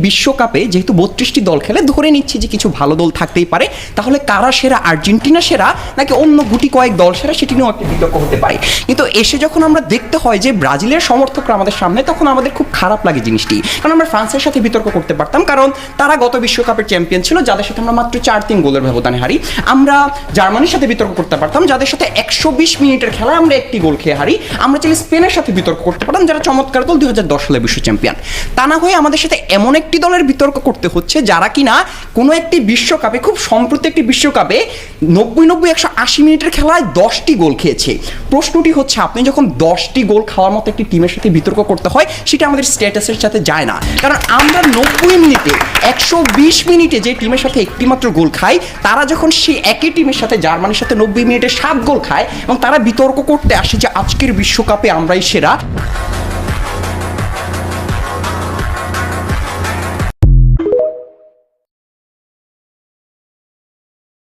বিশ্বকাপে যেহেতু 32টি দল খেলে, ধরে নিচ্ছি যে কিছু ভালো দল থাকতেই পারে, তাহলে কারা সেরা, আর্জেন্টিনা সেরা নাকি অন্য গুটি কয়েক দল সেরা, সেটি নিয়েও একটা বিতর্ক হতে পারে। কিন্তু এসে যখন আমরা দেখতে হয় যে ব্রাজিলের সমর্থকরা আমাদের সামনে, তখন আমাদের খুব খারাপ লাগে জিনিসটি। কারণ আমরা ফ্রান্সের সাথে বিতর্ক করতে পারতাম, কারণ তারা গত বিশ্বকাপের চ্যাম্পিয়ন ছিল, যাদের সাথে আমরা মাত্র 4-3 গোলের ব্যবধানে হারি। আমরা জার্মানির সাথে বিতর্ক করতে পারতাম, যাদের সাথে 120 মিনিটের খেলায় আমরা একটি গোল খেয়ে হারি। আমরা চাইলে স্পেনের সাথে বিতর্ক করতে পারতাম, যারা চমৎকার দল, 2010 সালের বিশ্ব চ্যাম্পিয়ন। তা না হয়ে আমাদের সাথে এমন একটি দলের বিতর্ক করতে হচ্ছে যারা কিনা কোনো একটি বিশ্বকাপে, খুব সম্প্রতি একটি বিশ্বকাপে 90-180 মিনিটের খেলায় 10টি গোল খেয়েছে। প্রশ্নটি হচ্ছে, আপনি যখন 10টি গোল খাওয়ার মতো একটি টিমের সাথে বিতর্ক করতে হয়, সেটা আমাদের স্ট্যাটাসের সাথে যায় না। কারণ আমরা 90 মিনিটে, 120 মিনিটে যে টিমের সাথে একটি মাত্র গোল খাই, তারা যখন সেই একই টিমের সাথে, জার্মানির সাথে 90 মিনিটে 7 গোল খায়, এবং তারা বিতর্ক করতে আসে যে আজকের বিশ্বকাপে আমরাই সেরা।